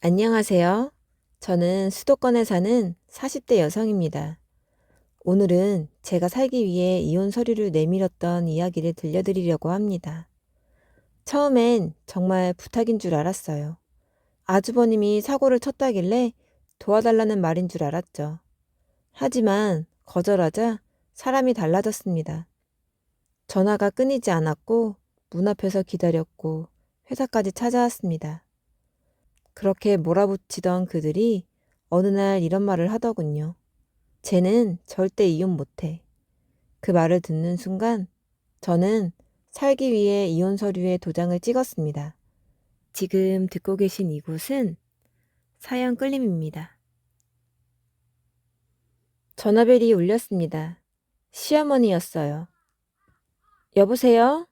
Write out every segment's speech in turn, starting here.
안녕하세요. 저는 수도권에 사는 40대 여성입니다. 오늘은 제가 살기 위해 이혼 서류를 내밀었던 이야기를 들려드리려고 합니다. 처음엔 정말 부탁인 줄 알았어요. 아주버님이 사고를 쳤다길래 도와달라는 말인 줄 알았죠. 하지만 거절하자 사람이 달라졌습니다. 전화가 끊이지 않았고 문 앞에서 기다렸고 회사까지 찾아왔습니다. 그렇게 몰아붙이던 그들이 어느 날 이런 말을 하더군요. 쟤는 절대 이혼 못해. 그 말을 듣는 순간 저는 살기 위해 이혼 서류에 도장을 찍었습니다. 지금 듣고 계신 이곳은 사연 끌림입니다. 전화벨이 울렸습니다. 시어머니였어요. 여보세요?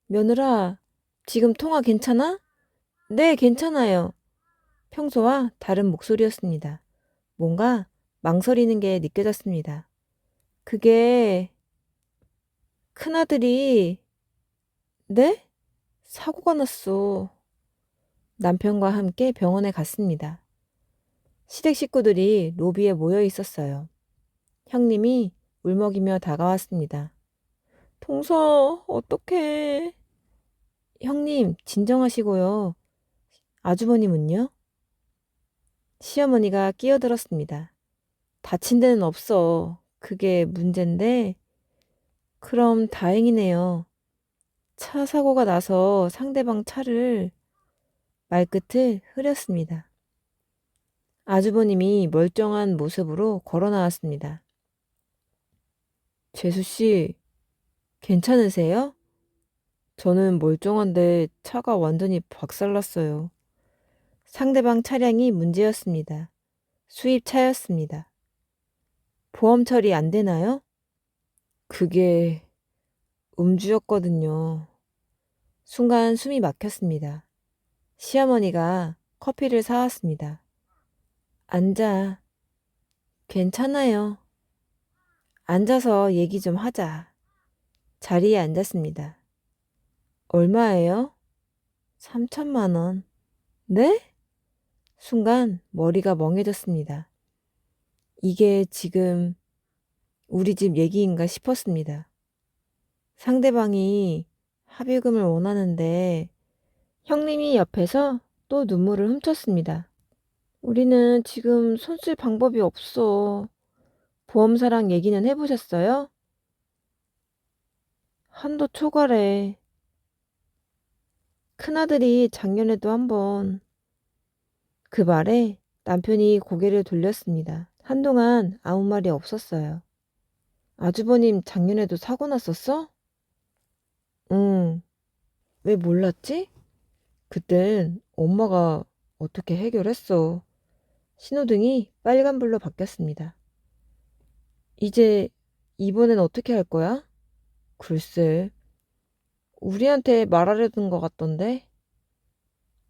며느라, 지금 통화 괜찮아? 네, 괜찮아요. 평소와 다른 목소리였습니다. 뭔가 망설이는 게 느껴졌습니다. 그게 큰아들이 네? 사고가 났어. 남편과 함께 병원에 갔습니다. 시댁 식구들이 로비에 모여 있었어요. 형님이 울먹이며 다가왔습니다. 동서, 어떡해. 형님, 진정하시고요. 아주버님은요? 시어머니가 끼어들었습니다. 다친 데는 없어. 그게 문제인데. 그럼 다행이네요. 차 사고가 나서 상대방 차를 말끝을 흐렸습니다. 아주버님이 멀쩡한 모습으로 걸어 나왔습니다. 재수씨, 괜찮으세요? 저는 멀쩡한데 차가 완전히 박살났어요. 상대방 차량이 문제였습니다. 수입차였습니다. 보험 처리 안 되나요? 그게 음주였거든요. 순간 숨이 막혔습니다. 시어머니가 커피를 사왔습니다. 앉아. 괜찮아요. 앉아서 얘기 좀 하자. 자리에 앉았습니다. 얼마예요? 3천만 원. 네? 순간 머리가 멍해졌습니다. 이게 지금 우리 집 얘기인가 싶었습니다. 상대방이 합의금을 원하는데 형님이 옆에서 또 눈물을 훔쳤습니다. 우리는 지금 손 쓸 방법이 없어. 보험사랑 얘기는 해보셨어요? 한도 초과래. 큰아들이 작년에도 한번 그 말에 남편이 고개를 돌렸습니다. 한동안 아무 말이 없었어요. 아주버님 작년에도 사고 났었어? 응. 왜 몰랐지? 그땐 엄마가 어떻게 해결했어. 신호등이 빨간불로 바뀌었습니다. 이제 이번엔 어떻게 할 거야? 글쎄, 우리한테 말하려던 것 같던데?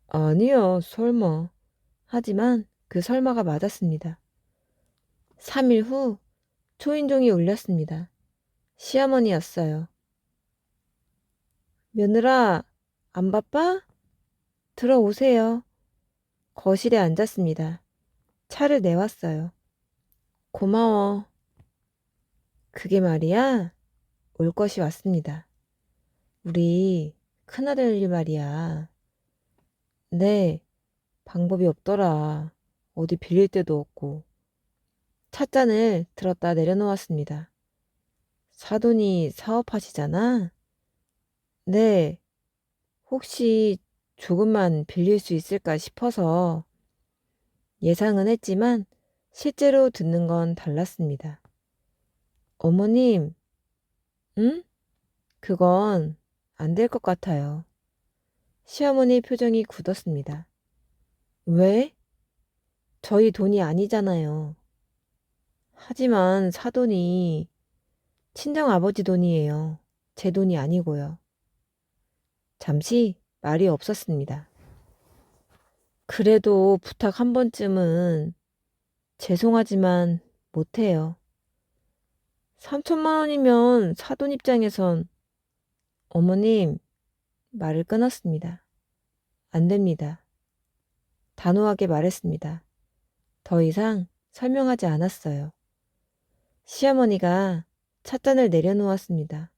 아니야, 설마. 하지만 그 설마가 맞았습니다. 3일 후 초인종이 울렸습니다. 시어머니였어요. 며느라, 안 바빠? 들어오세요. 거실에 앉았습니다. 차를 내왔어요. 고마워. 그게 말이야, 올 것이 왔습니다. 우리 큰아들 말이야. 네, 방법이 없더라. 어디 빌릴 데도 없고. 찻잔을 들었다 내려놓았습니다. 사돈이 사업하시잖아? 네, 혹시 조금만 빌릴 수 있을까 싶어서 예상은 했지만 실제로 듣는 건 달랐습니다. 어머님, 응? 그건 안 될 것 같아요. 시어머니 표정이 굳었습니다. 왜? 저희 돈이 아니잖아요. 하지만 사돈이 친정아버지 돈이에요. 제 돈이 아니고요. 잠시 말이 없었습니다. 그래도 부탁 한 번쯤은 죄송하지만 못해요. 3천만 원이면 사돈 입장에선 어머님 말을 끊었습니다. 안 됩니다. 단호하게 말했습니다. 더 이상 설명하지 않았어요. 시어머니가 찻잔을 내려놓았습니다.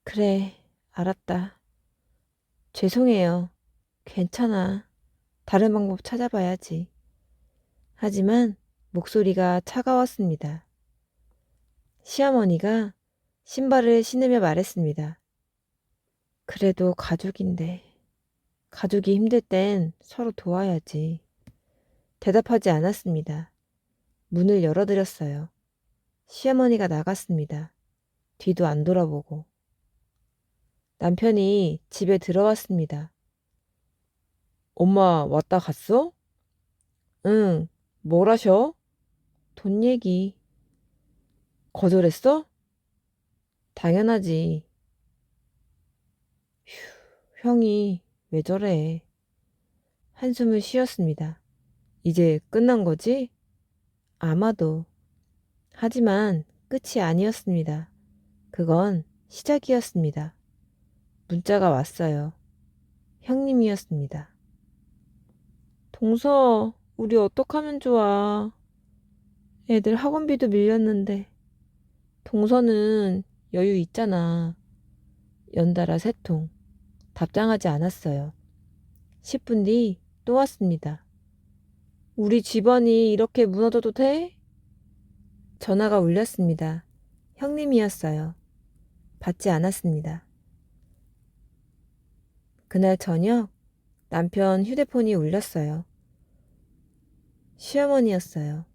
그래, 알았다. 죄송해요. 괜찮아. 다른 방법 찾아봐야지. 하지만 목소리가 차가웠습니다. 시어머니가 신발을 신으며 말했습니다. 그래도 가족인데. 가족이 힘들 땐 서로 도와야지. 대답하지 않았습니다. 문을 열어드렸어요. 시어머니가 나갔습니다. 뒤도 안 돌아보고. 남편이 집에 들어왔습니다. 엄마 왔다 갔어? 응, 뭘 하셔? 돈 얘기. 거절했어? 당연하지. 휴, 형이 왜 저래? 한숨을 쉬었습니다. 이제 끝난 거지? 아마도. 하지만 끝이 아니었습니다. 그건 시작이었습니다. 문자가 왔어요. 형님이었습니다. 동서, 우리 어떡하면 좋아. 애들 학원비도 밀렸는데. 동서는 여유 있잖아. 연달아 3통. 답장하지 않았어요. 10분 뒤 또 왔습니다. 우리 집안이 이렇게 무너져도 돼? 전화가 울렸습니다. 형님이었어요. 받지 않았습니다. 그날 저녁 남편 휴대폰이 울렸어요. 시어머니였어요.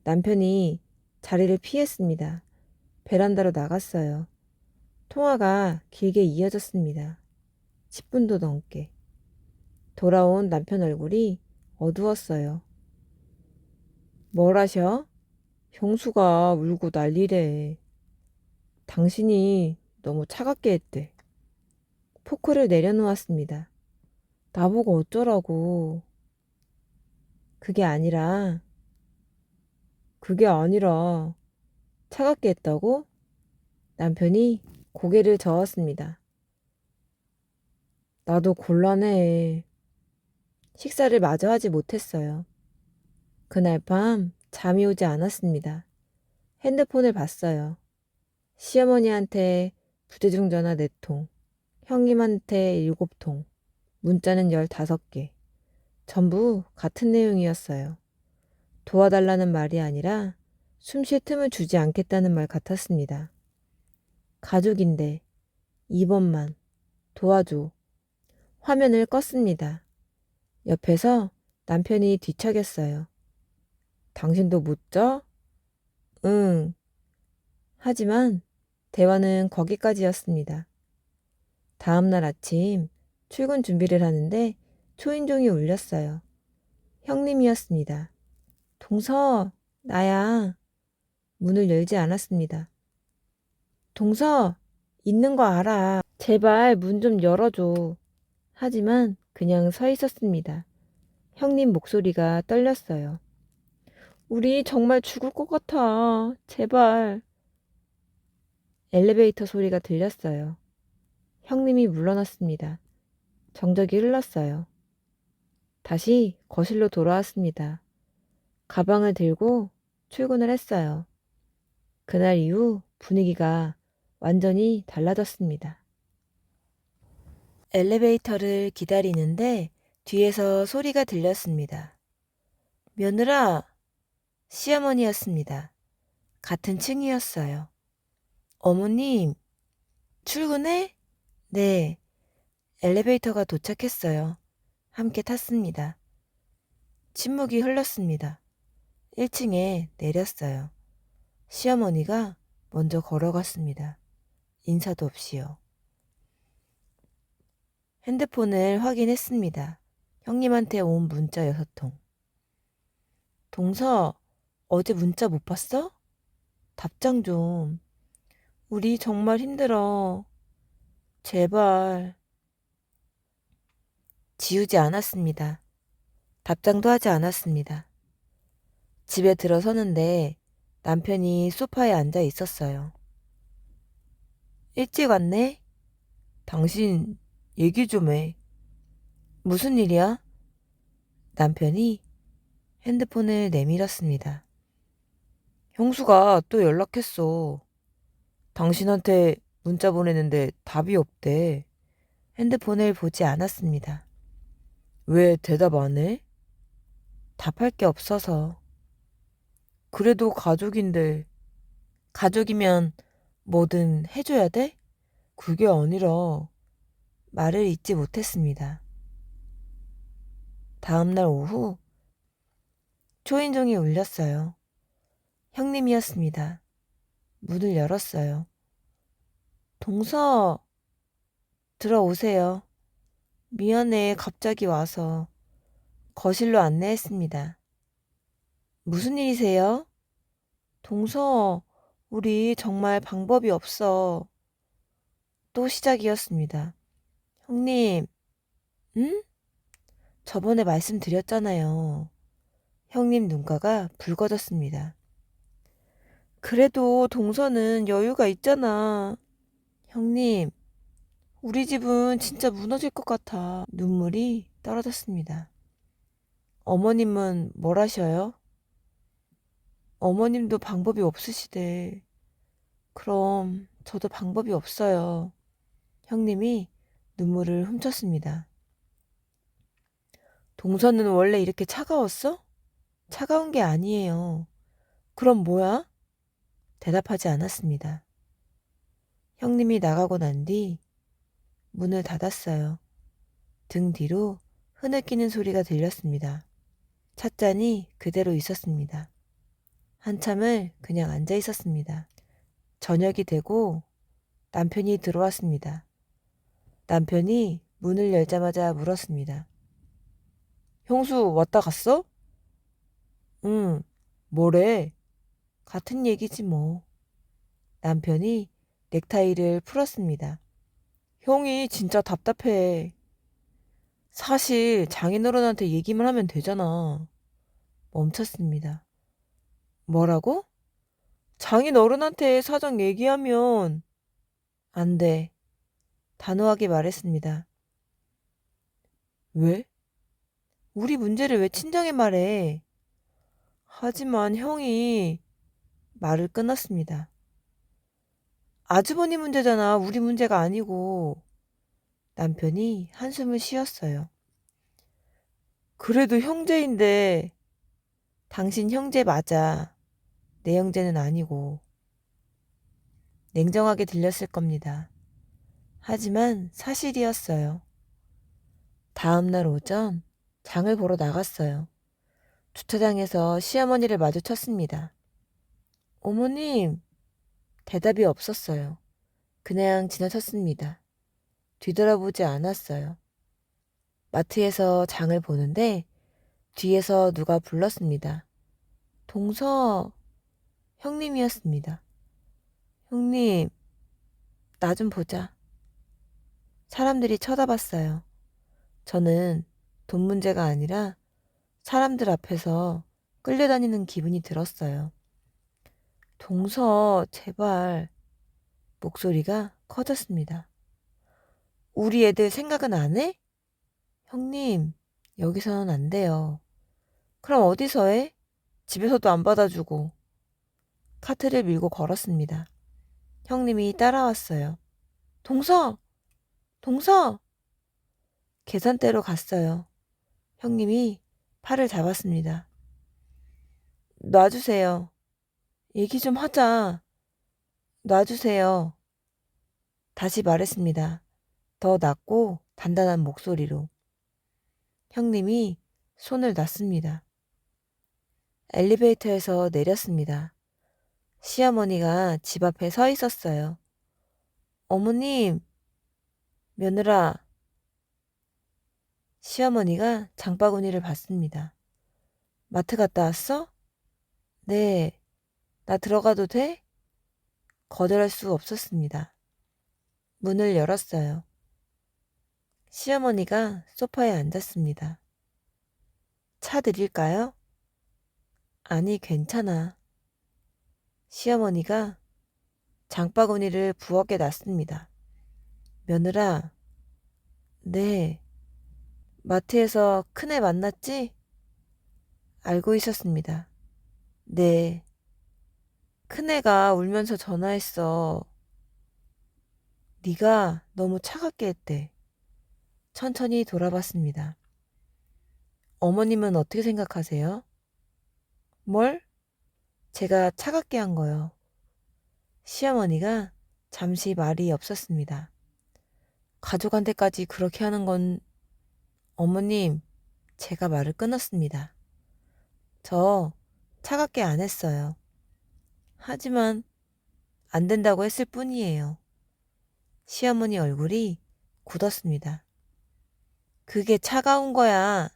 남편이 자리를 피했습니다. 베란다로 나갔어요. 통화가 길게 이어졌습니다. 10분도 넘게. 돌아온 남편 얼굴이 어두웠어요. 뭘 하셔? 형수가 울고 난리래. 당신이 너무 차갑게 했대. 포크를 내려놓았습니다. 나보고 어쩌라고. 그게 아니라 차갑게 했다고? 남편이 고개를 저었습니다. 나도 곤란해. 식사를 마저 하지 못했어요. 그날 밤 잠이 오지 않았습니다. 핸드폰을 봤어요. 시어머니한테 부재중 전화 4통, 형님한테 7통, 문자는 15개. 전부 같은 내용이었어요. 도와달라는 말이 아니라 숨 쉴 틈을 주지 않겠다는 말 같았습니다. 가족인데 이번만 도와줘. 화면을 껐습니다. 옆에서 남편이 뒤척였어요. 당신도 못 자? 응. 하지만 대화는 거기까지였습니다. 다음 날 아침 출근 준비를 하는데 초인종이 울렸어요. 형님이었습니다. 동서, 나야. 문을 열지 않았습니다. 동서, 있는 거 알아. 제발 문 좀 열어줘. 하지만 그냥 서 있었습니다. 형님 목소리가 떨렸어요. 우리 정말 죽을 것 같아. 제발. 엘리베이터 소리가 들렸어요. 형님이 물러났습니다. 정적이 흘렀어요. 다시 거실로 돌아왔습니다. 가방을 들고 출근을 했어요. 그날 이후 분위기가 완전히 달라졌습니다. 엘리베이터를 기다리는데 뒤에서 소리가 들렸습니다. 며느라, 시어머니였습니다. 같은 층이었어요. 어머님, 출근해? 네, 엘리베이터가 도착했어요. 함께 탔습니다. 침묵이 흘렀습니다. 1층에 내렸어요. 시어머니가 먼저 걸어갔습니다. 인사도 없이요. 핸드폰을 확인했습니다. 형님한테 온 문자 6통. 동서, 어제 문자 못 봤어? 답장 좀. 우리 정말 힘들어. 제발. 지우지 않았습니다. 답장도 하지 않았습니다. 집에 들어서는데 남편이 소파에 앉아 있었어요. 일찍 왔네? 당신 얘기 좀 해. 무슨 일이야? 남편이 핸드폰을 내밀었습니다. 형수가 또 연락했어. 당신한테 문자 보내는데 답이 없대. 핸드폰을 보지 않았습니다. 왜 대답 안 해? 답할 게 없어서. 그래도 가족인데. 가족이면 뭐든 해줘야 돼? 그게 아니라 말을 잇지 못했습니다. 다음날 오후 초인종이 울렸어요. 형님이었습니다. 문을 열었어요. 동서, 들어오세요. 미안해, 갑자기 와서. 거실로 안내했습니다. 무슨 일이세요? 동서, 우리 정말 방법이 없어. 또 시작이었습니다. 형님, 응? 저번에 말씀드렸잖아요. 형님 눈가가 붉어졌습니다. 그래도 동서는 여유가 있잖아. 형님, 우리 집은 진짜 무너질 것 같아. 눈물이 떨어졌습니다. 어머님은 뭘 하셔요? 어머님도 방법이 없으시대. 그럼 저도 방법이 없어요. 형님이 눈물을 훔쳤습니다. 동서는 원래 이렇게 차가웠어? 차가운 게 아니에요. 그럼 뭐야? 대답하지 않았습니다. 형님이 나가고 난 뒤 문을 닫았어요. 등 뒤로 흐느끼는 소리가 들렸습니다. 찻잔이 그대로 있었습니다. 한참을 그냥 앉아 있었습니다. 저녁이 되고 남편이 들어왔습니다. 남편이 문을 열자마자 물었습니다. 형수 왔다 갔어? 응. 뭐래? 같은 얘기지 뭐. 남편이 넥타이를 풀었습니다. 형이 진짜 답답해. 사실 장인어른한테 얘기만 하면 되잖아. 멈췄습니다. 뭐라고? 장인어른한테 사정 얘기하면 안 돼. 단호하게 말했습니다. 왜? 우리 문제를 왜 친정에 말해? 하지만 형이 말을 끊었습니다. 아주버니 문제잖아. 우리 문제가 아니고. 남편이 한숨을 쉬었어요. 그래도 형제인데 당신 형제 맞아. 내 형제는 아니고. 냉정하게 들렸을 겁니다. 하지만 사실이었어요. 다음 날 오전 장을 보러 나갔어요. 주차장에서 시어머니를 마주쳤습니다. 어머님, 대답이 없었어요. 그냥 지나쳤습니다. 뒤돌아보지 않았어요. 마트에서 장을 보는데 뒤에서 누가 불렀습니다. 동서, 형님이었습니다. 형님, 나 좀 보자. 사람들이 쳐다봤어요. 저는 돈 문제가 아니라 사람들 앞에서 끌려다니는 기분이 들었어요. 동서, 제발. 목소리가 커졌습니다. 우리 애들 생각은 안 해? 형님, 여기서는 안 돼요. 그럼 어디서 해? 집에서도 안 받아주고. 카트를 밀고 걸었습니다. 형님이 따라왔어요. 동서! 동서! 계산대로 갔어요. 형님이 팔을 잡았습니다. 놔주세요. 얘기 좀 하자. 놔주세요. 다시 말했습니다. 더 낮고 단단한 목소리로. 형님이 손을 놨습니다. 엘리베이터에서 내렸습니다. 시어머니가 집 앞에 서 있었어요. 어머님, 며느라. 시어머니가 장바구니를 받습니다. 마트 갔다 왔어? 네. 나 들어가도 돼? 거절할 수 없었습니다. 문을 열었어요. 시어머니가 소파에 앉았습니다. 차 드릴까요? 아니, 괜찮아. 시어머니가 장바구니를 부엌에 놨습니다. 며느라, 네. 마트에서 큰애 만났지? 알고 있었습니다. 네. 큰애가 울면서 전화했어. 네가 너무 차갑게 했대. 천천히 돌아봤습니다. 어머님은 어떻게 생각하세요? 뭘? 제가 차갑게 한 거요. 시어머니가 잠시 말이 없었습니다. 가족한테까지 그렇게 하는 건 어머님, 제가 말을 끊었습니다. 저 차갑게 안 했어요. 하지만 안 된다고 했을 뿐이에요. 시어머니 얼굴이 굳었습니다. 그게 차가운 거야.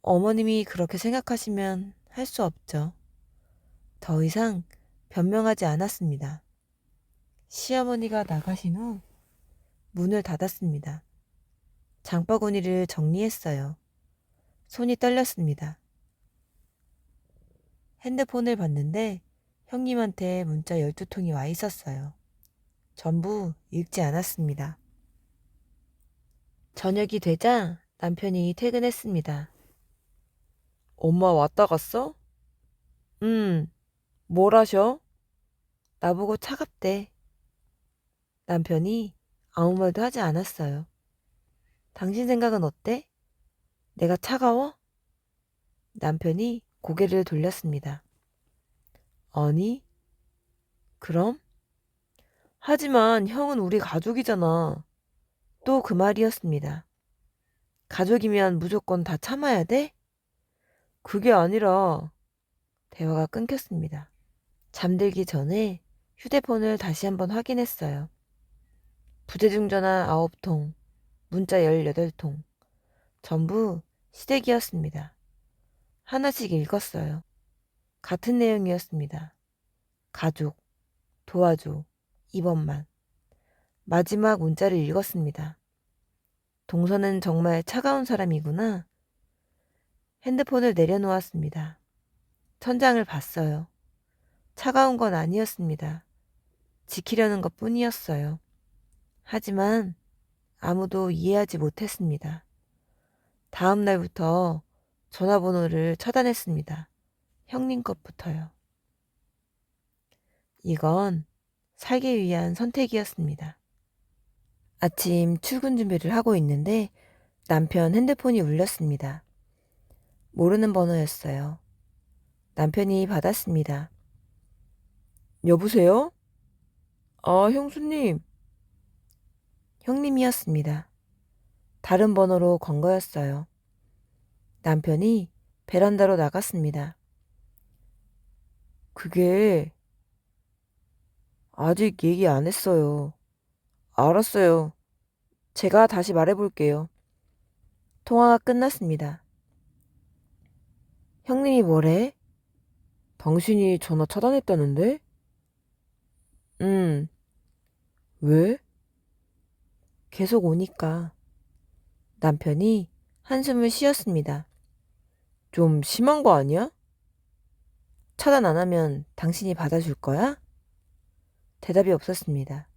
어머님이 그렇게 생각하시면 할 수 없죠. 더 이상 변명하지 않았습니다. 시어머니가 나가신 후 문을 닫았습니다. 장바구니를 정리했어요. 손이 떨렸습니다. 핸드폰을 봤는데 형님한테 문자 12통이 와 있었어요. 전부 읽지 않았습니다. 저녁이 되자 남편이 퇴근했습니다. 엄마 왔다 갔어? 뭘 하셔? 나보고 차갑대. 남편이 아무 말도 하지 않았어요. 당신 생각은 어때? 내가 차가워? 남편이 고개를 돌렸습니다. 아니, 그럼? 하지만 형은 우리 가족이잖아. 또 그 말이었습니다. 가족이면 무조건 다 참아야 돼? 그게 아니라 대화가 끊겼습니다. 잠들기 전에 휴대폰을 다시 한번 확인했어요. 부재중 전화 9통, 문자 18통. 전부 시댁이었습니다. 하나씩 읽었어요. 같은 내용이었습니다. 가족, 도와줘, 이번만. 마지막 문자를 읽었습니다. 동서는 정말 차가운 사람이구나. 핸드폰을 내려놓았습니다. 천장을 봤어요. 차가운 건 아니었습니다. 지키려는 것 뿐이었어요. 하지만 아무도 이해하지 못했습니다. 다음 날부터 전화번호를 차단했습니다. 형님 것부터요. 이건 살기 위한 선택이었습니다. 아침 출근 준비를 하고 있는데 남편 핸드폰이 울렸습니다. 모르는 번호였어요. 남편이 받았습니다. 여보세요? 아, 형수님. 형님이었습니다. 다른 번호로 건 거였어요. 남편이 베란다로 나갔습니다. 그게 아직 얘기 안 했어요. 알았어요. 제가 다시 말해볼게요. 통화가 끝났습니다. 형님이 뭐래? 당신이 전화 차단했다는데? 왜? 계속 오니까. 남편이 한숨을 쉬었습니다. 좀 심한 거 아니야? 차단 안 하면 당신이 받아줄 거야? 대답이 없었습니다.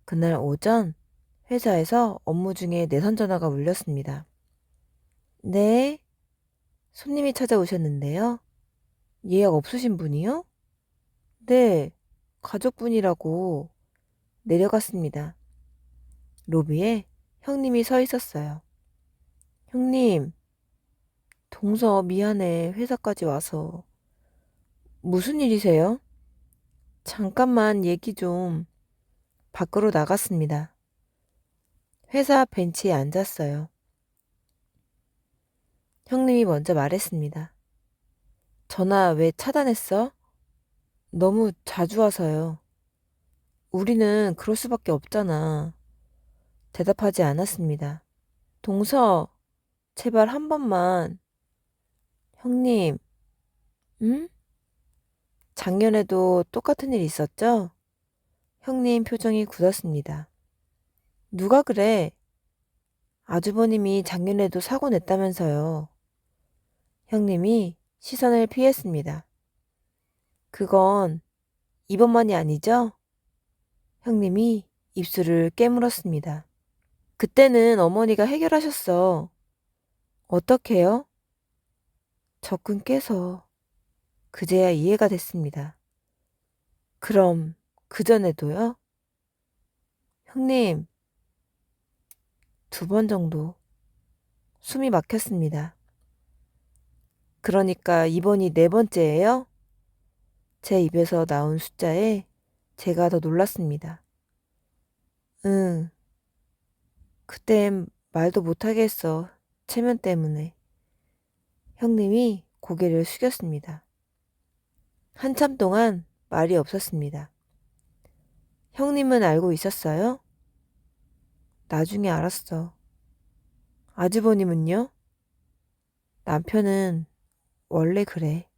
그날 오전 회사에서 업무 중에 내선 전화가 울렸습니다. 네, 손님이 찾아오셨는데요. 예약 없으신 분이요? 네, 가족분이라고. 내려갔습니다. 로비에 형님이 서 있었어요. 형님, 동서 미안해. 회사까지 와서. 무슨 일이세요? 잠깐만 얘기 좀. 밖으로 나갔습니다. 회사 벤치에 앉았어요. 형님이 먼저 말했습니다. 전화 왜 차단했어? 너무 자주 와서요. 우리는 그럴 수밖에 없잖아. 대답하지 않았습니다. 동서, 제발 한 번만. 형님, 응? 작년에도 똑같은 일 있었죠? 형님 표정이 굳었습니다. 누가 그래? 아주버님이 작년에도 사고 냈다면서요. 형님이 시선을 피했습니다. 그건 이번만이 아니죠? 형님이 입술을 깨물었습니다. 그때는 어머니가 해결하셨어. 어떻게요? 적군 깨서 그제야 이해가 됐습니다. 그럼 그전에도요? 형님, 2번 정도 숨이 막혔습니다. 그러니까 이번이 4번째예요? 제 입에서 나온 숫자에 제가 더 놀랐습니다. 응, 그땐 말도 못하게 했어. 체면 때문에. 형님이 고개를 숙였습니다. 한참 동안 말이 없었습니다. 형님은 알고 있었어요? 나중에 알았어. 아주버님은요? 남편은 원래 그래.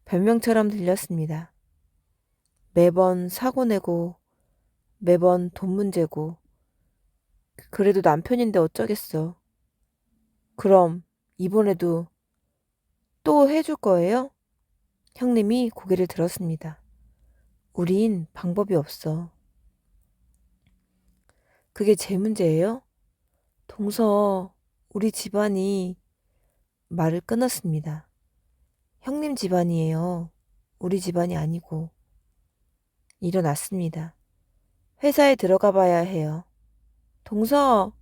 별명처럼 들렸습니다. 매번 사고 내고, 매번 돈 문제고, 그래도 남편인데 어쩌겠어. 그럼 이번에도 또 해줄 거예요? 형님이 고개를 들었습니다. 우린 방법이 없어. 그게 제 문제예요? 동서, 우리 집안이 말을 끊었습니다. 형님 집안이에요. 우리 집안이 아니고. 일어났습니다. 회사에 들어가 봐야 해요. 동서!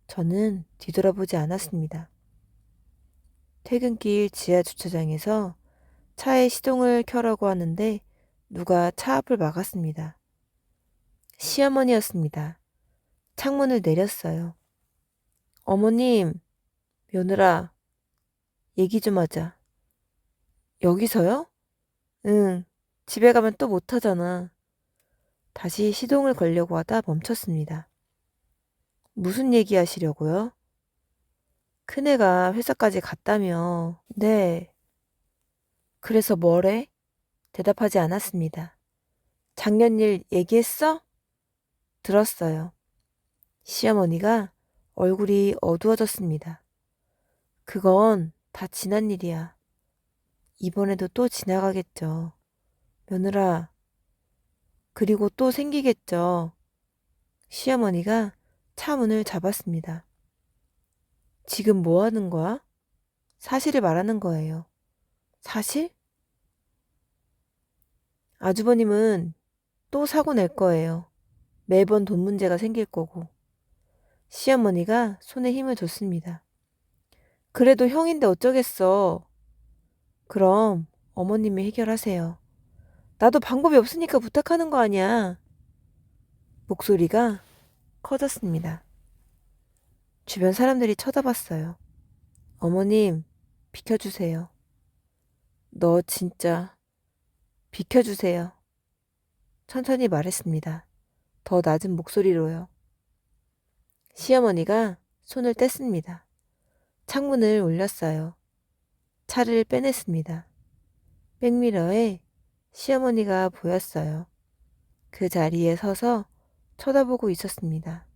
저는 뒤돌아보지 않았습니다. 퇴근길 지하 주차장에서 차에 시동을 켜라고 하는데 누가 차 앞을 막았습니다. 시어머니였습니다. 창문을 내렸어요. 어머님, 며느라, 얘기 좀 하자. 여기서요? 응, 집에 가면 또 못하잖아. 다시 시동을 걸려고 하다 멈췄습니다. 무슨 얘기 하시려고요? 큰애가 회사까지 갔다며. 네. 그래서 뭐래? 대답하지 않았습니다. 작년 일 얘기했어? 들었어요. 시어머니가 얼굴이 어두워졌습니다. 그건 다 지난 일이야. 이번에도 또 지나가겠죠. 며느라, 그리고 또 생기겠죠. 시어머니가 차 문을 잡았습니다. 지금 뭐 하는 거야? 사실을 말하는 거예요. 사실? 아주버님은 또 사고 낼 거예요. 매번 돈 문제가 생길 거고. 시어머니가 손에 힘을 줬습니다. 그래도 형인데 어쩌겠어. 그럼 어머님이 해결하세요. 나도 방법이 없으니까 부탁하는 거 아니야. 목소리가 커졌습니다. 주변 사람들이 쳐다봤어요. 어머님, 비켜주세요. 너 진짜 비켜주세요. 천천히 말했습니다. 더 낮은 목소리로요. 시어머니가 손을 뗐습니다. 창문을 올렸어요. 차를 빼냈습니다. 백미러에 시어머니가 보였어요. 그 자리에 서서 쳐다보고 있었습니다.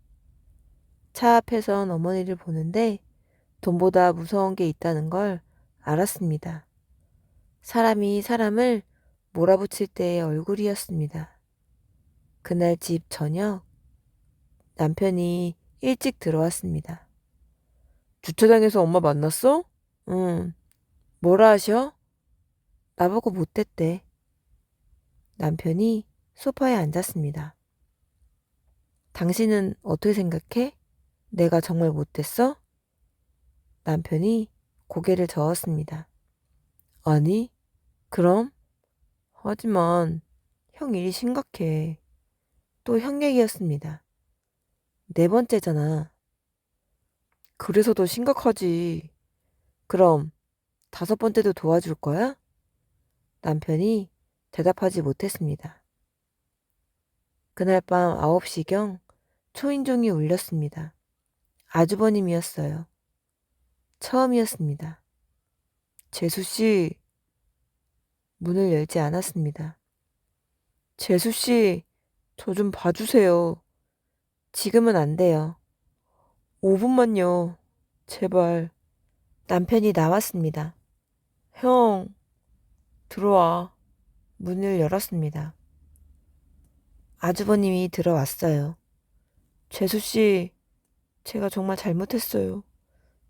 차 앞에선 어머니를 보는데 돈보다 무서운 게 있다는 걸 알았습니다. 사람이 사람을 몰아붙일 때의 얼굴이었습니다. 그날 집 저녁 남편이 일찍 들어왔습니다. 주차장에서 엄마 만났어? 응. 뭐라 하셔? 나보고 못됐대. 남편이 소파에 앉았습니다. 당신은 어떻게 생각해? 내가 정말 못됐어? 남편이 고개를 저었습니다. 아니, 그럼? 하지만 형 일이 심각해. 또 형 얘기였습니다. 4번째잖아. 그래서 더 심각하지. 그럼 5번째도 도와줄 거야? 남편이 대답하지 못했습니다. 그날 밤 9시경 초인종이 울렸습니다. 아주버님이었어요. 처음이었습니다. 재수씨, 문을 열지 않았습니다. 재수씨, 저 좀 봐주세요. 지금은 안 돼요. 5분만요. 제발. 남편이 나왔습니다. 형, 들어와. 문을 열었습니다. 아주버님이 들어왔어요. 재수씨, 제가 정말 잘못했어요.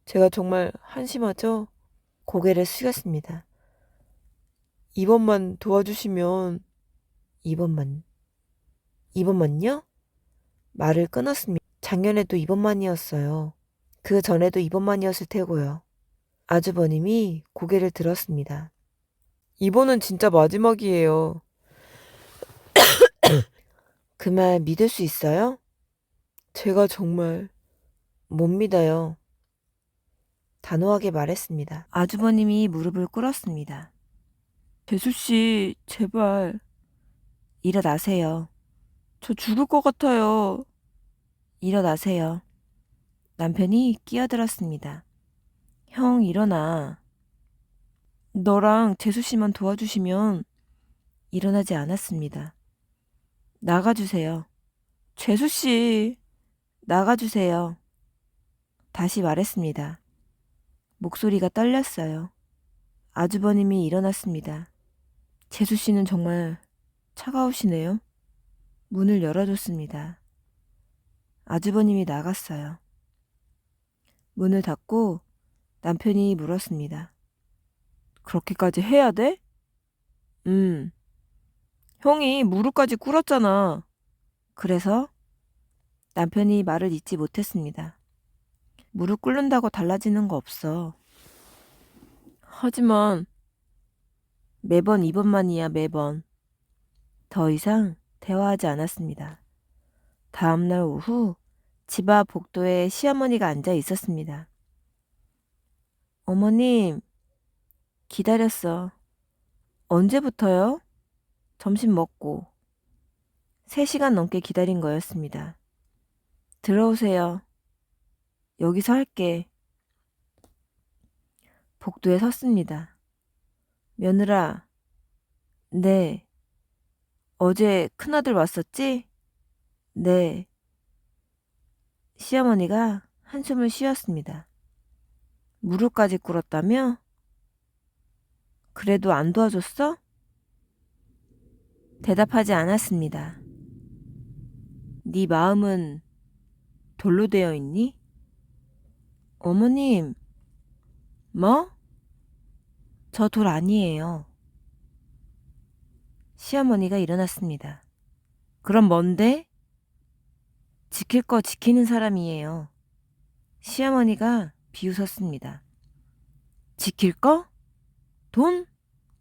제가 정말 한심하죠? 고개를 숙였습니다. 이번만 도와주시면. 이번만. 이번만요? 말을 끊었습니다. 작년에도 이번만이었어요. 그 전에도 이번만이었을 테고요. 아주버님이 고개를 들었습니다. 이번은 진짜 마지막이에요. 그 말 믿을 수 있어요? 제가 정말 못 믿어요. 단호하게 말했습니다. 아주버님이 무릎을 꿇었습니다. 재수씨, 제발. 일어나세요. 저 죽을 것 같아요. 일어나세요. 남편이 끼어들었습니다. 형, 일어나. 너랑 재수씨만 도와주시면. 일어나지 않았습니다. 나가주세요. 재수씨, 나가주세요. 다시 말했습니다. 목소리가 떨렸어요. 아주버님이 일어났습니다. 재수씨는 정말 차가우시네요. 문을 열어줬습니다. 아주버님이 나갔어요. 문을 닫고 남편이 물었습니다. 그렇게까지 해야 돼? 형이 무릎까지 꿇었잖아. 그래서? 남편이 말을 잇지 못했습니다. 무릎 꿇는다고 달라지는 거 없어. 하지만 매번 이번만이야, 매번. 더 이상 대화하지 않았습니다. 다음날 오후 집 앞 복도에 시어머니가 앉아 있었습니다. 어머님, 기다렸어. 언제부터요? 점심 먹고. 3시간 넘게 기다린 거였습니다. 들어오세요. 여기서 할게. 복도에 섰습니다. 며느라, 네. 어제 큰아들 왔었지? 네. 시어머니가 한숨을 쉬었습니다. 무릎까지 꿇었다며? 그래도 안 도와줬어? 대답하지 않았습니다. 네 마음은 돌로 되어 있니? 어머님, 뭐? 저 돌 아니에요. 시어머니가 일어났습니다. 그럼 뭔데? 지킬 거 지키는 사람이에요. 시어머니가 비웃었습니다. 지킬 거? 돈?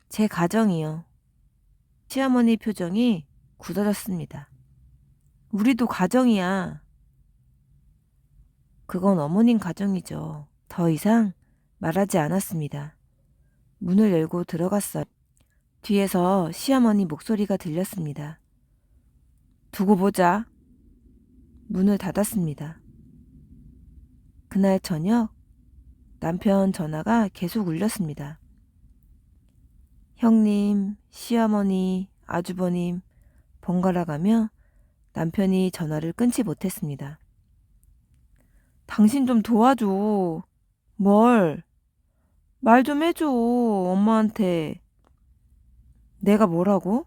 제 가정이요. 시어머니 표정이 굳어졌습니다. 우리도 가정이야. 그건 어머님 가정이죠. 더 이상 말하지 않았습니다. 문을 열고 들어갔어요. 뒤에서 시어머니 목소리가 들렸습니다. 두고 보자. 문을 닫았습니다. 그날 저녁 남편 전화가 계속 울렸습니다. 형님, 시어머니, 아주버님 번갈아 가며 남편이 전화를 끊지 못했습니다. 당신 좀 도와줘. 뭘? 말 좀 해줘, 엄마한테. 내가 뭐라고?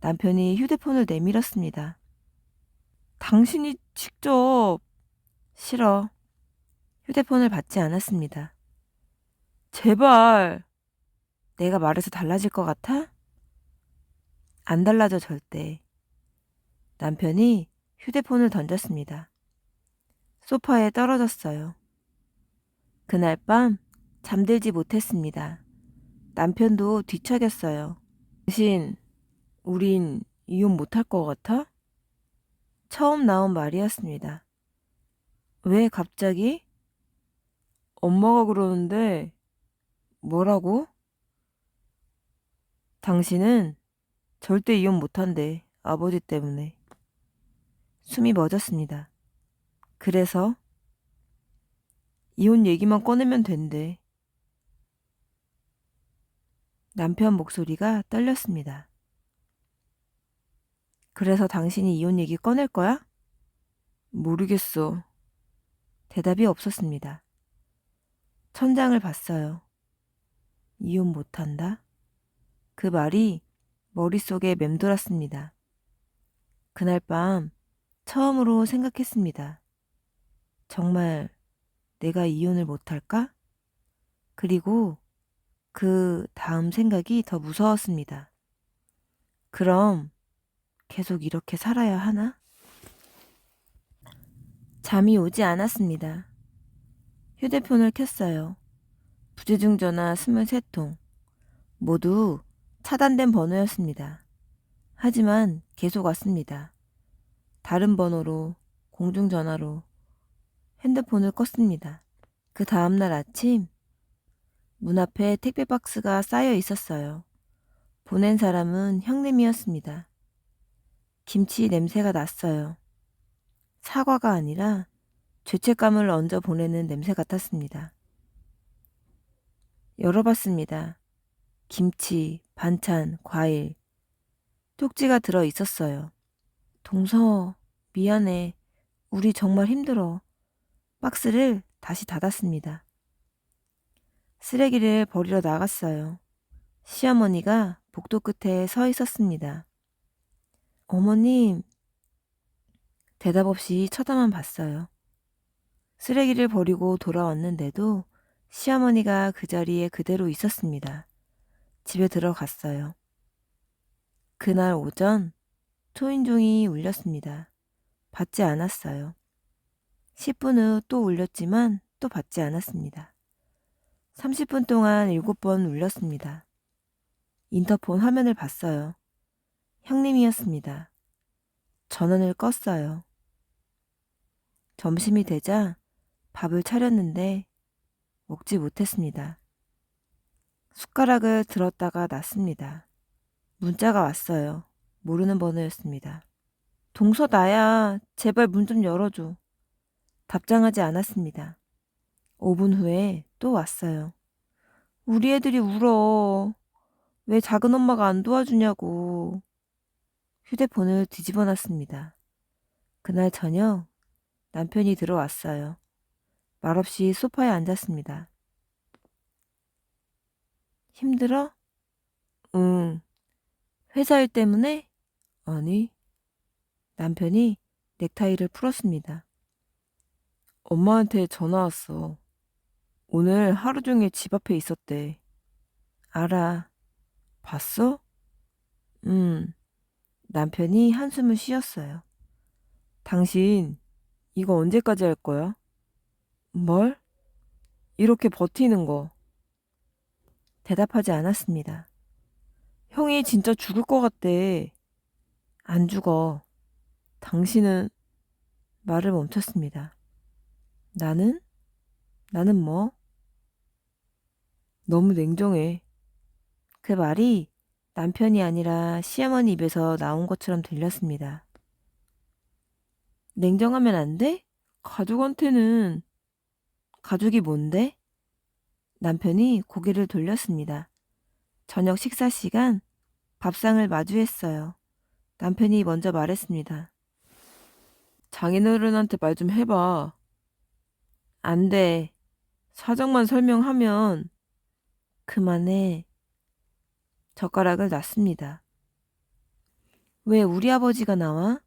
남편이 휴대폰을 내밀었습니다. 당신이 직접. 싫어. 휴대폰을 받지 않았습니다. 제발. 내가 말해서 달라질 것 같아? 안 달라져 절대. 남편이 휴대폰을 던졌습니다. 소파에 떨어졌어요. 그날 밤 잠들지 못했습니다. 남편도 뒤척였어요. 당신, 우린 이혼 못할 것 같아? 처음 나온 말이었습니다. 왜 갑자기? 엄마가 그러는데. 뭐라고? 당신은 절대 이혼 못한대. 아버지 때문에. 숨이 멎었습니다. 그래서 이혼 얘기만 꺼내면 된대. 남편 목소리가 떨렸습니다. 그래서 당신이 이혼 얘기 꺼낼 거야? 모르겠어. 대답이 없었습니다. 천장을 봤어요. 이혼 못한다? 그 말이 머릿속에 맴돌았습니다. 그날 밤 처음으로 생각했습니다. 정말 내가 이혼을 못할까? 그리고 그 다음 생각이 더 무서웠습니다. 그럼 계속 이렇게 살아야 하나? 잠이 오지 않았습니다. 휴대폰을 켰어요. 부재중 전화 23통. 모두 차단된 번호였습니다. 하지만 계속 왔습니다. 다른 번호로, 공중전화로 핸드폰을 껐습니다. 그 다음날 아침 문 앞에 택배 박스가 쌓여 있었어요. 보낸 사람은 형님이었습니다. 김치 냄새가 났어요. 사과가 아니라 죄책감을 얹어 보내는 냄새 같았습니다. 열어봤습니다. 김치, 반찬, 과일, 쪽지가 들어 있었어요. 동서, 미안해. 우리 정말 힘들어. 박스를 다시 닫았습니다. 쓰레기를 버리러 나갔어요. 시어머니가 복도 끝에 서 있었습니다. 어머님, 대답 없이 쳐다만 봤어요. 쓰레기를 버리고 돌아왔는데도 시어머니가 그 자리에 그대로 있었습니다. 집에 들어갔어요. 그날 오전 초인종이 울렸습니다. 받지 않았어요. 10분 후 또 울렸지만 또 받지 않았습니다. 30분 동안 7번 울렸습니다. 인터폰 화면을 봤어요. 형님이었습니다. 전원을 껐어요. 점심이 되자 밥을 차렸는데 먹지 못했습니다. 숟가락을 들었다가 놨습니다. 문자가 왔어요. 모르는 번호였습니다. 동서 나야. 제발 문 좀 열어줘. 답장하지 않았습니다. 5분 후에 또 왔어요. 우리 애들이 울어. 왜 작은 엄마가 안 도와주냐고. 휴대폰을 뒤집어 놨습니다. 그날 저녁 남편이 들어왔어요. 말없이 소파에 앉았습니다. 힘들어? 응. 회사 일 때문에? 아니. 남편이 넥타이를 풀었습니다. 엄마한테 전화 왔어. 오늘 하루 종일 집 앞에 있었대. 알아. 봤어? 남편이 한숨을 쉬었어요. 당신 이거 언제까지 할 거야? 뭘? 이렇게 버티는 거. 대답하지 않았습니다. 형이 진짜 죽을 것 같대. 안 죽어. 당신은 말을 멈췄습니다. 나는? 나는 뭐? 너무 냉정해. 그 말이 남편이 아니라 시어머니 입에서 나온 것처럼 들렸습니다. 냉정하면 안 돼? 가족한테는. 가족이 뭔데? 남편이 고개를 돌렸습니다. 저녁 식사 시간 밥상을 마주했어요. 남편이 먼저 말했습니다. 장인어른한테 말 좀 해봐. 안 돼. 사정만 설명하면. 그만해. 젓가락을 놨습니다. 왜 우리 아버지가 나와?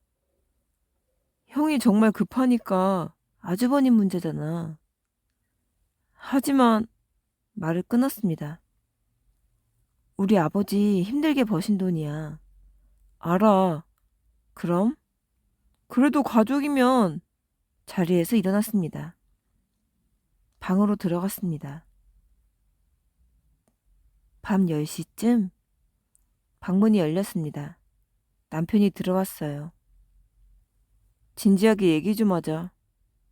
형이 정말 급하니까 아주버님 문제잖아. 하지만 말을 끊었습니다. 우리 아버지 힘들게 버신 돈이야. 알아. 그럼? 그래도 가족이면. 자리에서 일어났습니다. 방으로 들어갔습니다. 밤 10시쯤 방문이 열렸습니다. 남편이 들어왔어요. 진지하게 얘기 좀 하자.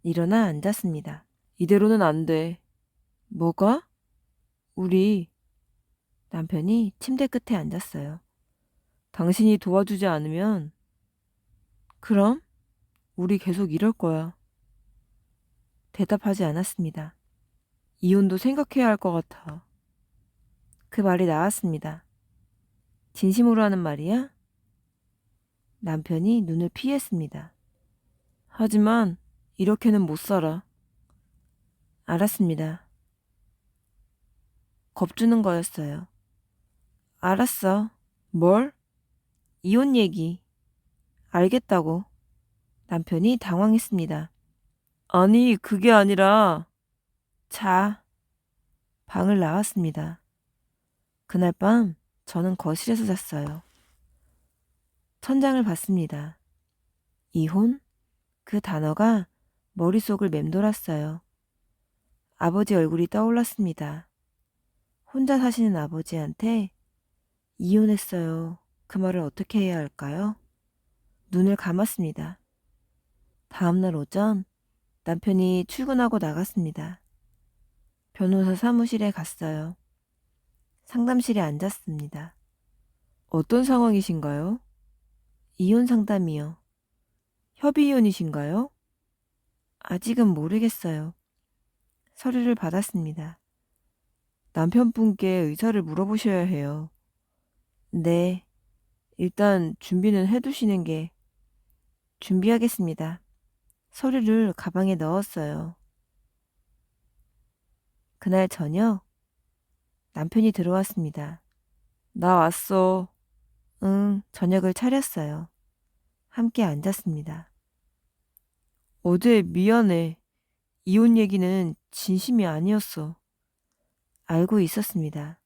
일어나 앉았습니다. 이대로는 안 돼. 뭐가? 우리. 남편이 침대 끝에 앉았어요. 당신이 도와주지 않으면. 그럼 우리 계속 이럴 거야. 대답하지 않았습니다. 이혼도 생각해야 할 것 같아. 그 말이 나왔습니다. 진심으로 하는 말이야? 남편이 눈을 피했습니다. 하지만 이렇게는 못 살아. 알았습니다. 겁주는 거였어요. 알았어. 뭘? 이혼 얘기. 알겠다고. 남편이 당황했습니다. 아니, 그게 아니라. 자. 방을 나왔습니다. 그날 밤 저는 거실에서 잤어요. 천장을 봤습니다. 이혼? 그 단어가 머릿속을 맴돌았어요. 아버지 얼굴이 떠올랐습니다. 혼자 사시는 아버지한테 이혼했어요. 그 말을 어떻게 해야 할까요? 눈을 감았습니다. 다음날 오전 남편이 출근하고 나갔습니다. 변호사 사무실에 갔어요. 상담실에 앉았습니다. 어떤 상황이신가요? 이혼 상담이요. 협의 이혼이신가요? 아직은 모르겠어요. 서류를 받았습니다. 남편분께 의사를 물어보셔야 해요. 네, 일단 준비는 해두시는 게. 준비하겠습니다. 서류를 가방에 넣었어요. 그날 저녁 남편이 들어왔습니다. 나 왔어. 응, 저녁을 차렸어요. 함께 앉았습니다. 어제 미안해. 이혼 얘기는 진심이 아니었어. 알고 있었습니다.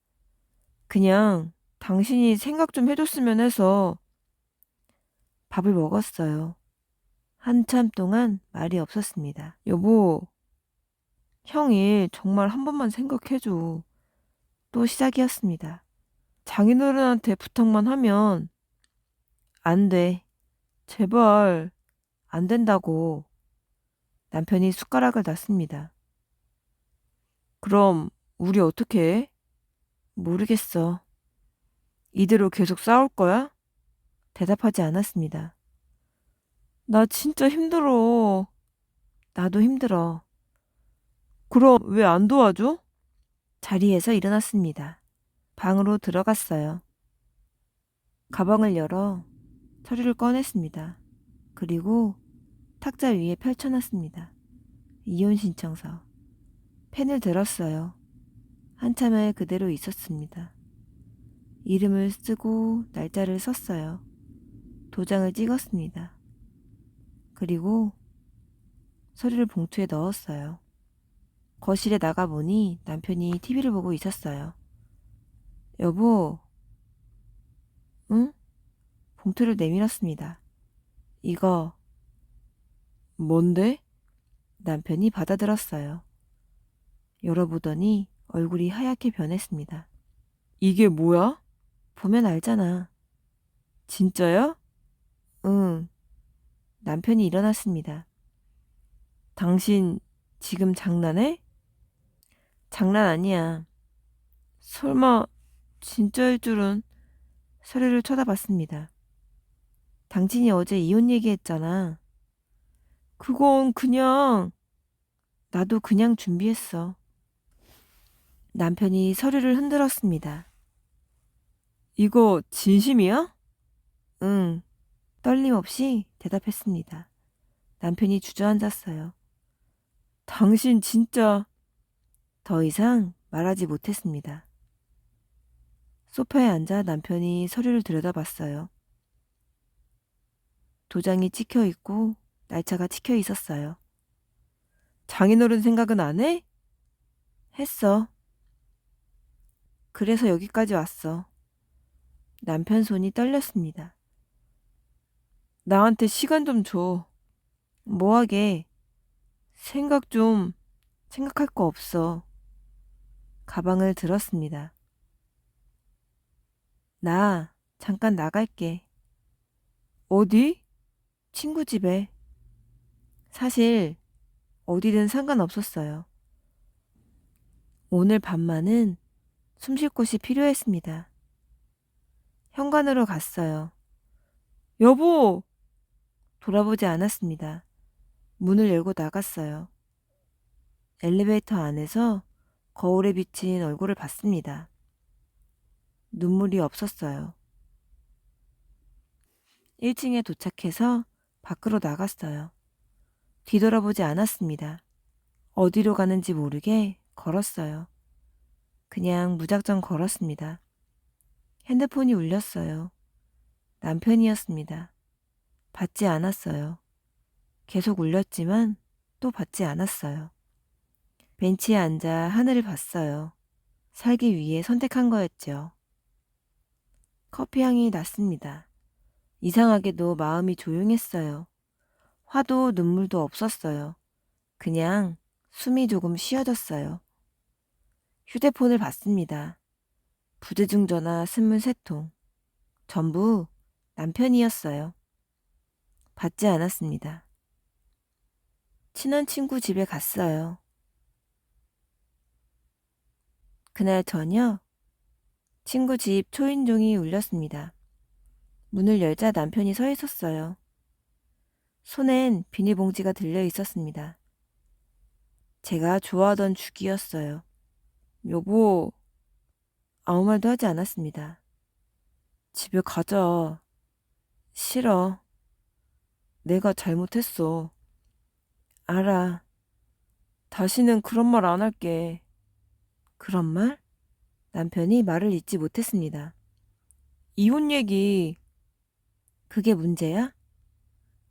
그냥 당신이 생각 좀 해줬으면 해서. 밥을 먹었어요. 한참 동안 말이 없었습니다. 여보, 형이 정말 한 번만 생각해줘. 또 시작이었습니다. 장인어른한테 부탁만 하면 안 돼. 제발 안 된다고. 남편이 숟가락을 놨습니다. 그럼 우리 어떻게 해? 모르겠어. 이대로 계속 싸울 거야? 대답하지 않았습니다. 나 진짜 힘들어. 나도 힘들어. 그럼 왜 안 도와줘? 자리에서 일어났습니다. 방으로 들어갔어요. 가방을 열어 서류를 꺼냈습니다. 그리고 탁자 위에 펼쳐놨습니다. 이혼 신청서. 펜을 들었어요. 한참을 그대로 있었습니다. 이름을 쓰고 날짜를 썼어요. 도장을 찍었습니다. 그리고 서류를 봉투에 넣었어요. 거실에 나가보니 남편이 TV를 보고 있었어요. 여보, 응? 봉투를 내밀었습니다. 이거 뭔데? 남편이 받아들었어요. 열어보더니 얼굴이 하얗게 변했습니다. 이게 뭐야? 보면 알잖아. 진짜야? 응. 남편이 일어났습니다. 당신 지금 장난해? 장난 아니야. 설마 진짜일 줄은. 서류를 쳐다봤습니다. 당신이 어제 이혼 얘기했잖아. 그건 그냥. 나도 그냥 준비했어. 남편이 서류를 흔들었습니다. 이거 진심이야? 응. 떨림 없이 대답했습니다. 남편이 주저앉았어요. 당신 진짜. 더 이상 말하지 못했습니다. 소파에 앉아 남편이 서류를 들여다봤어요. 도장이 찍혀 있고 날짜가 찍혀 있었어요. 장인어른 생각은 안 해? 했어. 그래서 여기까지 왔어. 남편 손이 떨렸습니다. 나한테 시간 좀 줘. 뭐하게. 생각할 거 없어. 가방을 들었습니다. 나 잠깐 나갈게. 어디? 친구 집에. 사실 어디든 상관없었어요. 오늘 밤만은 숨 쉴 곳이 필요했습니다. 현관으로 갔어요. 여보! 돌아보지 않았습니다. 문을 열고 나갔어요. 엘리베이터 안에서 거울에 비친 얼굴을 봤습니다. 눈물이 없었어요. 1층에 도착해서 밖으로 나갔어요. 뒤돌아보지 않았습니다. 어디로 가는지 모르게 걸었어요. 그냥 무작정 걸었습니다. 핸드폰이 울렸어요. 남편이었습니다. 받지 않았어요. 계속 울렸지만 또 받지 않았어요. 벤치에 앉아 하늘을 봤어요. 살기 위해 선택한 거였죠. 커피 향이 났습니다. 이상하게도 마음이 조용했어요. 화도 눈물도 없었어요. 그냥 숨이 조금 쉬어졌어요. 휴대폰을 봤습니다. 부재중 전화 23통. 전부 남편이었어요. 받지 않았습니다. 친한 친구 집에 갔어요. 그날 저녁 친구 집 초인종이 울렸습니다. 문을 열자 남편이 서 있었어요. 손엔 비닐봉지가 들려 있었습니다. 제가 좋아하던 죽이었어요. 여보, 아무 말도 하지 않았습니다. 집에 가자. 싫어. 내가 잘못했어. 알아. 다시는 그런 말 안 할게. 그런 말? 남편이 말을 잇지 못했습니다. 이혼 얘기. 그게 문제야?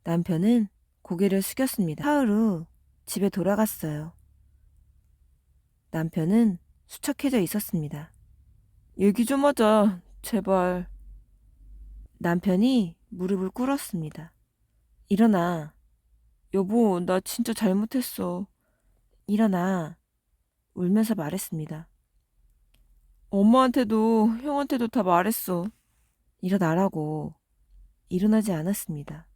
남편은 고개를 숙였습니다. 사흘 후 집에 돌아갔어요. 남편은 수척해져 있었습니다. 얘기 좀 하자, 제발. 남편이 무릎을 꿇었습니다. 일어나. 여보, 나 진짜 잘못했어. 일어나. 울면서 말했습니다. 엄마한테도 형한테도 다 말했어. 일어나라고. 일어나지 않았습니다.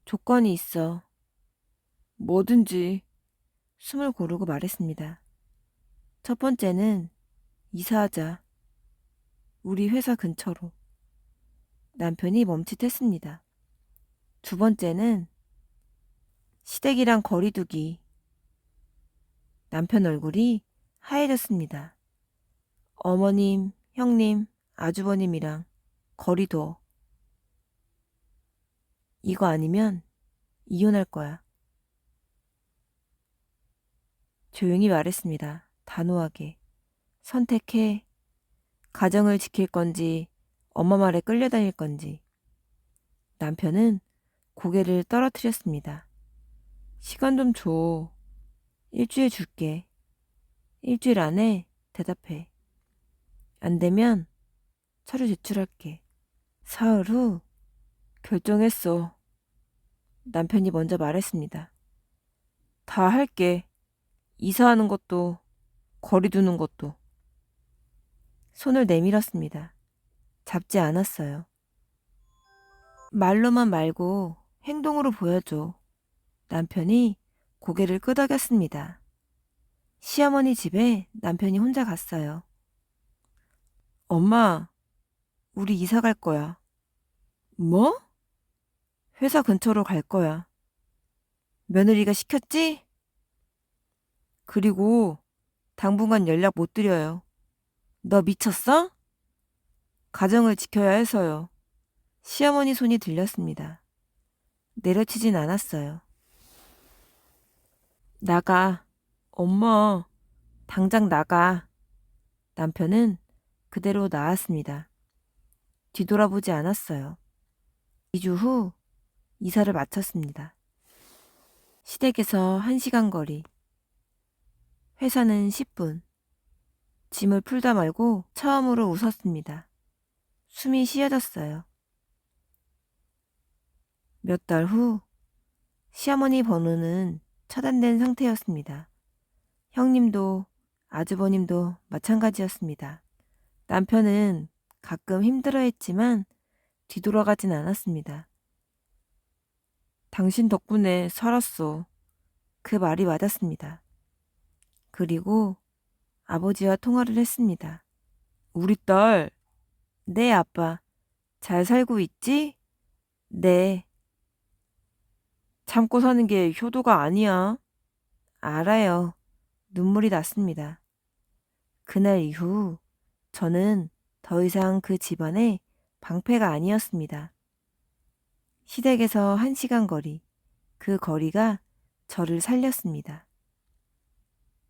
조건이 있어. 뭐든지. 숨을 고르고 말했습니다. 첫 번째는 이사하자. 우리 회사 근처로. 남편이 멈칫했습니다. 두 번째는 시댁이랑 거리두기. 남편 얼굴이 하얘졌습니다. 어머님, 형님, 아주버님이랑 거리 둬. 이거 아니면 이혼할 거야. 조용히 말했습니다. 단호하게. 선택해. 가정을 지킬 건지 엄마 말에 끌려다닐 건지. 남편은 고개를 떨어뜨렸습니다. 시간 좀 줘. 일주일 줄게. 일주일 안에 대답해. 안 되면 서류 제출할게. 사흘 후 결정했어. 남편이 먼저 말했습니다. 다 할게. 이사하는 것도 거리 두는 것도. 손을 내밀었습니다. 잡지 않았어요. 말로만 말고 행동으로 보여줘. 남편이 고개를 끄덕였습니다. 시어머니 집에 남편이 혼자 갔어요. 엄마, 우리 이사 갈 거야. 뭐? 회사 근처로 갈 거야. 며느리가 시켰지? 그리고 당분간 연락 못 드려요. 너 미쳤어? 가정을 지켜야 해서요. 시어머니 손이 들렸습니다. 내려치진 않았어요. 나가. 엄마, 당장 나가. 남편은 그대로 나왔습니다. 뒤돌아보지 않았어요. 2주 후 이사를 마쳤습니다. 시댁에서 1시간 거리. 회사는 10분. 짐을 풀다 말고 처음으로 웃었습니다. 숨이 쉬어졌어요. 몇 달 후 시어머니 번호는 차단된 상태였습니다. 형님도 아주버님도 마찬가지였습니다. 남편은 가끔 힘들어했지만 뒤돌아가진 않았습니다. 당신 덕분에 살았어. 그 말이 맞았습니다. 그리고 아버지와 통화를 했습니다. 우리 딸. 네, 아빠. 잘 살고 있지? 네. 참고 사는 게 효도가 아니야. 알아요. 눈물이 났습니다. 그날 이후 저는 더 이상 그 집안의 방패가 아니었습니다. 시댁에서 1시간 거리, 그 거리가 저를 살렸습니다.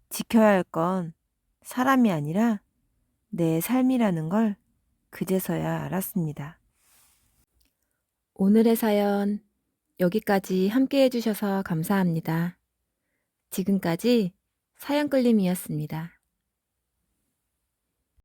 지켜야 할 건 사람이 아니라 내 삶이라는 걸 그제서야 알았습니다. 오늘의 사연 여기까지 함께 해주셔서 감사합니다. 지금까지 사연끌림이었습니다.